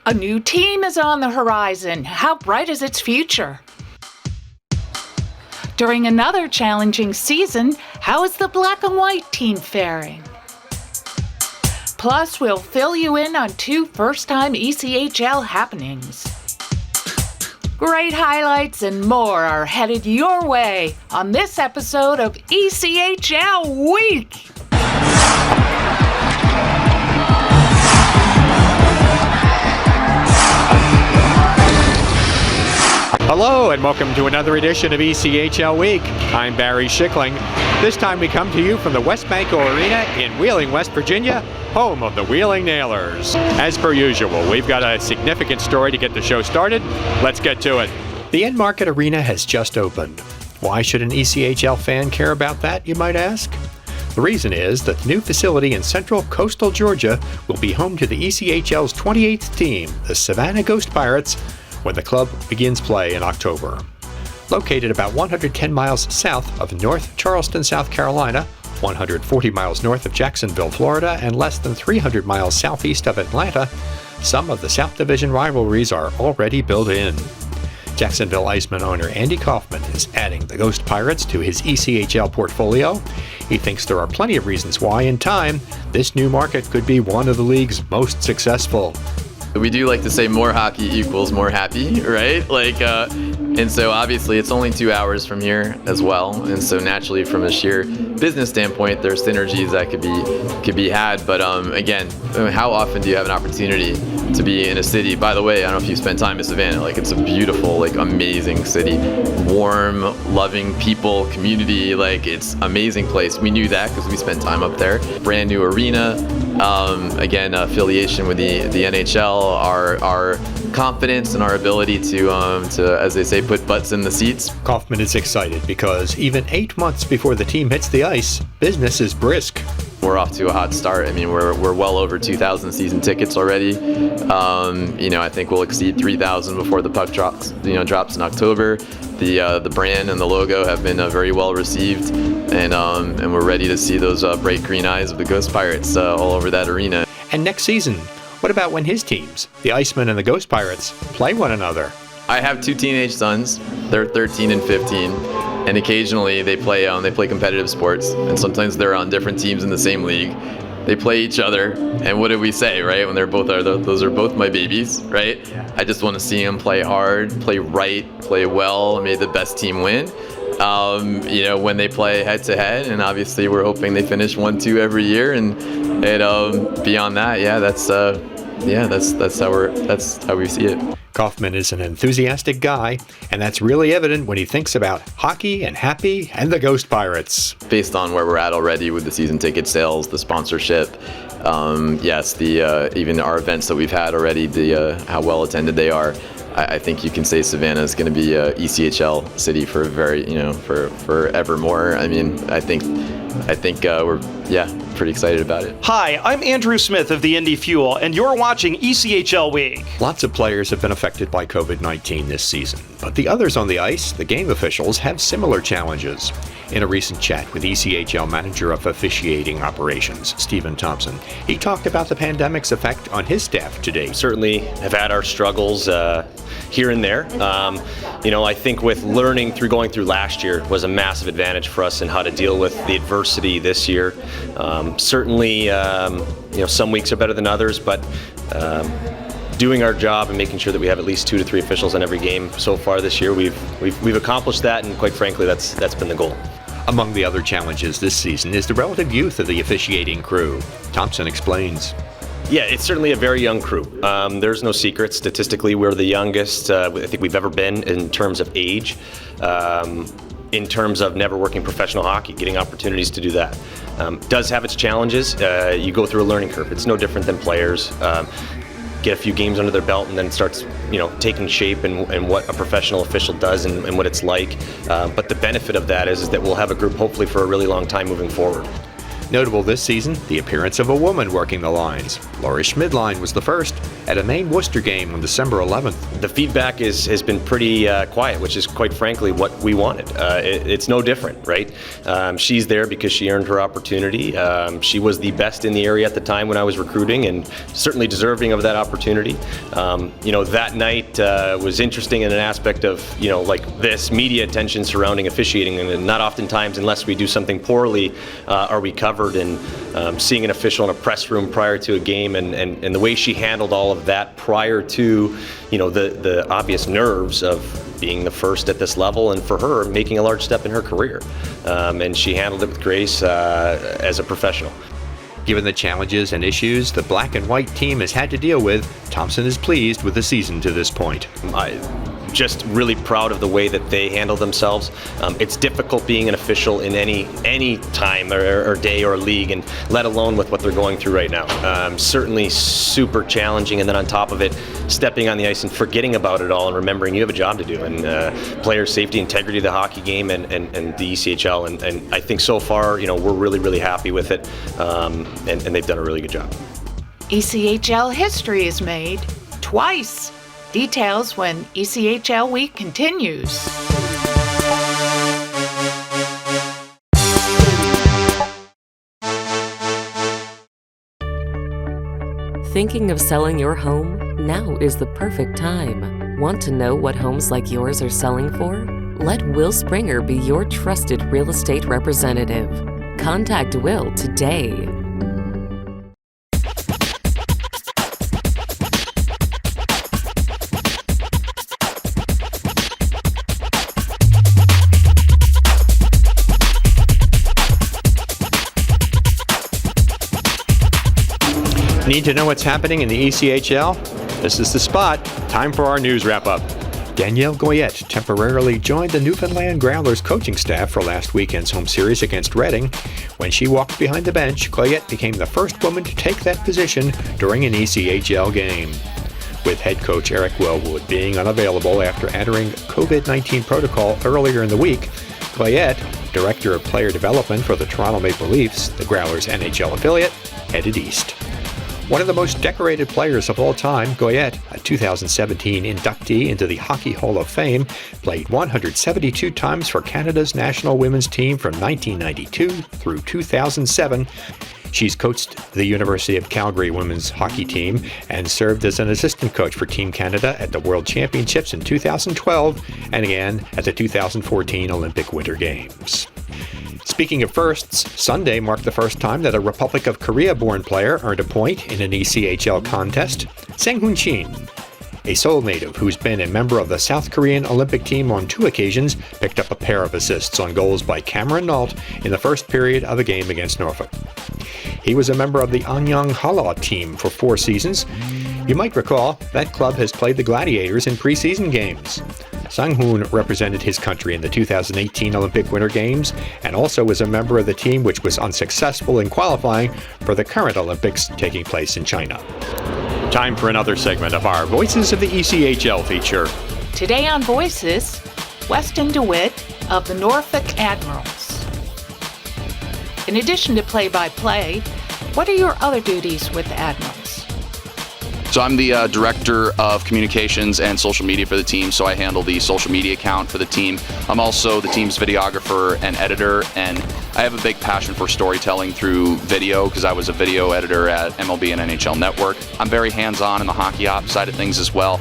A new team is on the horizon. How bright is its future? During another challenging season, how is the black and white team faring? Plus, we'll fill you in on 2 first-time ECHL happenings. Great highlights and more are headed your way on this episode of ECHL Week. Hello and welcome to another edition of ECHL Week. I'm Barry Schickling. This time we come to you from the Westbanco Arena in Wheeling, West Virginia, home of the Wheeling Nailers. As per usual, we've got a significant story to get the show started. Let's get to it. The Enmarket Arena has just opened. Why should an ECHL fan care about that, you might ask? The reason is that the new facility in central coastal Georgia will be home to the ECHL's 28th team, the Savannah Ghost Pirates, when the club begins play in October. Located about 110 miles south of North Charleston, South Carolina, 140 miles north of Jacksonville, Florida, and less than 300 miles southeast of Atlanta, some of the South Division rivalries are already built in. Jacksonville Iceman owner Andy Kaufman is adding the Ghost Pirates to his ECHL portfolio. He thinks there are plenty of reasons why, in time, this new market could be one of the league's most successful. We do like to say more hockey equals more happy, right? And so obviously it's only 2 hours from here as well. And so naturally from a sheer business standpoint, there's synergies that could be had. But again, how often do you have an opportunity to be in a city? By the way, I don't know if you spent time in Savannah, it's a beautiful, amazing city, warm, loving people, community, it's amazing place. We knew that because we spent time up there. Brand new arena, again, affiliation with the NHL, our confidence and our ability to, as they say, put butts in the seats. Kaufman is excited because even 8 months before the team hits the ice, business is brisk. We're off to a hot start. I mean, we're well over 2,000 season tickets already. I think we'll exceed 3,000 before the puck drops in October. The brand and the logo have been very well received, and we're ready to see those bright green eyes of the Ghost Pirates all over that arena. And next season, what about when his teams, the Icemen and the Ghost Pirates, play one another? I have 2 teenage sons. They're 13 and 15, and occasionally they play competitive sports, and sometimes they're on different teams in the same league. They play each other, and what did we say, right? When those are both my babies, right? Yeah. I just want to see them play hard, play right, play well, and may the best team win. When they play head to head, and obviously we're hoping they finish 1-2 every year, and beyond that, that's how we see it. Kaufman is an enthusiastic guy, and that's really evident when he thinks about hockey and happy and the Ghost Pirates. Based on where we're at already with the season ticket sales, the sponsorship, even our events that we've had already, how well attended they are, I think you can say Savannah is going to be a ECHL city for forevermore. I mean, I think we're pretty excited about it. Hi, I'm Andrew Smith of the Indy Fuel, and you're watching ECHL Week. Lots of players have been affected by COVID-19 this season, but the others on the ice, the game officials, have similar challenges. In a recent chat with ECHL Manager of Officiating Operations, Stephen Thompson, he talked about the pandemic's effect on his staff today. Certainly have had our struggles here and there. I think with learning going through last year was a massive advantage for us in how to deal with the adversity this year. Certainly, some weeks are better than others, but doing our job and making sure that we have at least 2 to 3 officials in every game so far this year, we've accomplished that, and quite frankly, that's been the goal. Among the other challenges this season is the relative youth of the officiating crew. Thompson explains. Yeah, it's certainly a very young crew. There's no secret. Statistically, we're the youngest I think we've ever been in terms of age, in terms of never working professional hockey, getting opportunities to do that. Does have its challenges. You go through a learning curve. It's no different than players. Get a few games under their belt, and then it starts taking shape and what a professional official does and what it's like. But the benefit of that is that we'll have a group hopefully for a really long time moving forward. Notable this season, the appearance of a woman working the lines. Lori Schmidline was the first. at a Maine Worcester game on December 11th. The feedback has been pretty quiet, which is quite frankly what we wanted. It's no different, right? She's there because she earned her opportunity. She was the best in the area at the time when I was recruiting, and certainly deserving of that opportunity. That night was interesting in an aspect of, like this media attention surrounding officiating, and not oftentimes, unless we do something poorly, are we covered. And seeing an official in a press room prior to a game, and the way she handled all of that prior to, the obvious nerves of being the first at this level, and for her making a large step in her career, and she handled it with grace as a professional. Given the challenges and issues the black and white team has had to deal with, Thompson is pleased with the season to this point. Just really proud of the way that they handle themselves. It's difficult being an official in any time or day or league, and let alone with what they're going through right now. Certainly super challenging, and then on top of it, stepping on the ice and forgetting about it all and remembering you have a job to do, and player safety, integrity of the hockey game, and the ECHL. And I think so far, we're really, really happy with it, and they've done a really good job. ECHL history is made twice. Details when ECHL Week continues. Thinking of selling your home? Now is the perfect time. Want to know what homes like yours are selling for? Let Will Springer be your trusted real estate representative. Contact Will today. Need to know what's happening in the ECHL? This is the spot. Time for our news wrap-up. Danielle Goyette temporarily joined the Newfoundland Growlers coaching staff for last weekend's home series against Reading. When she walked behind the bench, Goyette became the first woman to take that position during an ECHL game. With head coach Eric Wellwood being unavailable after entering COVID-19 protocol earlier in the week, Goyette, director of player development for the Toronto Maple Leafs, the Growlers' NHL affiliate, headed east. One of the most decorated players of all time, Goyette, a 2017 inductee into the Hockey Hall of Fame, played 172 times for Canada's national women's team from 1992 through 2007. She's coached the University of Calgary women's hockey team and served as an assistant coach for Team Canada at the World Championships in 2012 and again at the 2014 Olympic Winter Games. Speaking of firsts, Sunday marked the first time that a Republic of Korea-born player earned a point in an ECHL contest. Sang-Hoon Shin, a Seoul native who's been a member of the South Korean Olympic team on 2 occasions, picked up a pair of assists on goals by Cameron Nault in the first period of a game against Norfolk. He was a member of the Anyang Hala team for 4 seasons. You might recall that club has played the Gladiators in preseason games. Sang-Hoon represented his country in the 2018 Olympic Winter Games and also was a member of the team which was unsuccessful in qualifying for the current Olympics taking place in China. Time for another segment of our Voices of the ECHL feature. Today on Voices, Weston DeWitt of the Norfolk Admirals. In addition to play-by-play, what are your other duties with the Admirals? So I'm the director of communications and social media for the team, so I handle the social media account for the team. I'm also the team's videographer and editor, and I have a big passion for storytelling through video because I was a video editor at MLB and NHL Network. I'm very hands-on in the hockey ops side of things as well.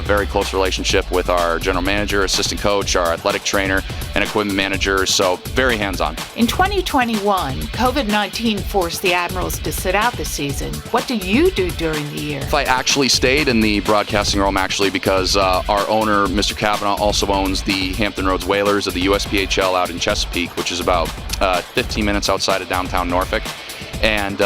Very close relationship with our general manager, assistant coach, our athletic trainer, and equipment manager, so very hands-on. In 2021, COVID-19 forced the Admirals to sit out this season. What do you do during the year? If I actually stayed in the broadcasting role, actually, because our owner, Mr. Kavanaugh, also owns the Hampton Roads Whalers of the USPHL out in Chesapeake, which is about 15 minutes outside of downtown Norfolk. And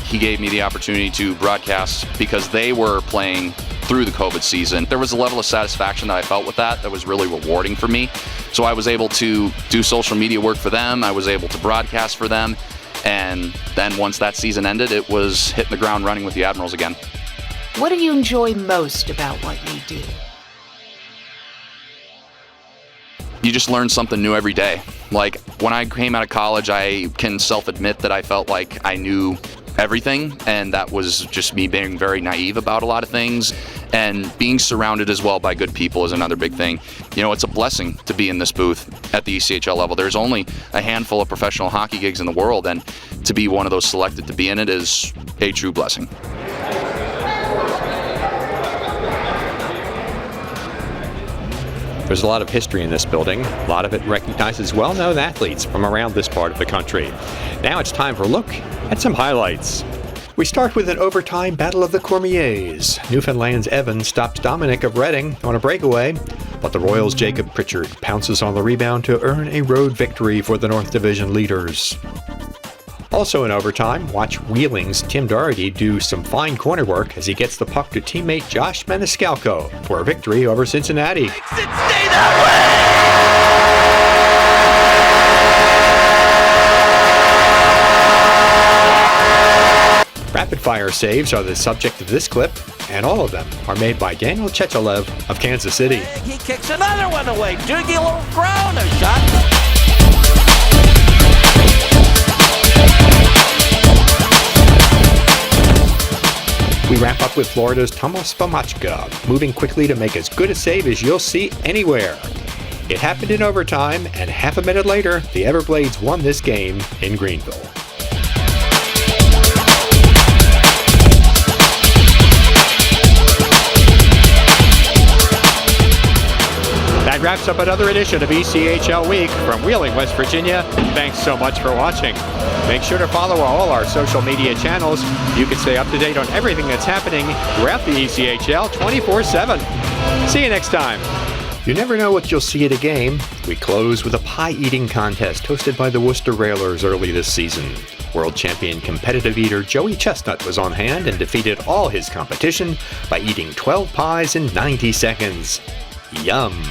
he gave me the opportunity to broadcast because they were playing through the COVID season. There was a level of satisfaction that I felt with that was really rewarding for me. So I was able to do social media work for them, I was able to broadcast for them, and then once that season ended, it was hitting the ground running with the Admirals again. What do you enjoy most about what you do? You just learn something new every day. Like when I came out of college, I can self-admit that I felt like I knew everything, and that was just me being very naive about a lot of things. And being surrounded as well by good people is another big thing. You know, it's a blessing to be in this booth at the ECHL level. There's only a handful of professional hockey gigs in the world, and to be one of those selected to be in it is a true blessing. There's a lot of history in this building. A lot of it recognizes well-known athletes from around this part of the country. Now it's time for a look at some highlights. We start with an overtime battle of the Cormiers. Newfoundland's Evan stops Dominic of Reading on a breakaway, but the Royals' Jacob Pritchard pounces on the rebound to earn a road victory for the North Division leaders. Also in overtime, watch Wheeling's Tim Doherty do some fine corner work as he gets the puck to teammate Josh Maniscalco for a victory over Cincinnati. Rapid-fire saves are the subject of this clip, and all of them are made by Daniel Chechelev of Kansas City. He kicks another one away. Doogie little grounder shot. We wrap up with Florida's Tomas Vamachka, moving quickly to make as good a save as you'll see anywhere. It happened in overtime, and half a minute later, the Everblades won this game in Greenville. That wraps up another edition of ECHL Week from Wheeling, West Virginia. Thanks so much for watching. Make sure to follow all our social media channels. You can stay up to date on everything that's happening throughout the ECHL 24/7. See you next time. You never know what you'll see at a game. We close with a pie-eating contest hosted by the Worcester Railers early this season. World champion competitive eater Joey Chestnut was on hand and defeated all his competition by eating 12 pies in 90 seconds. Yum!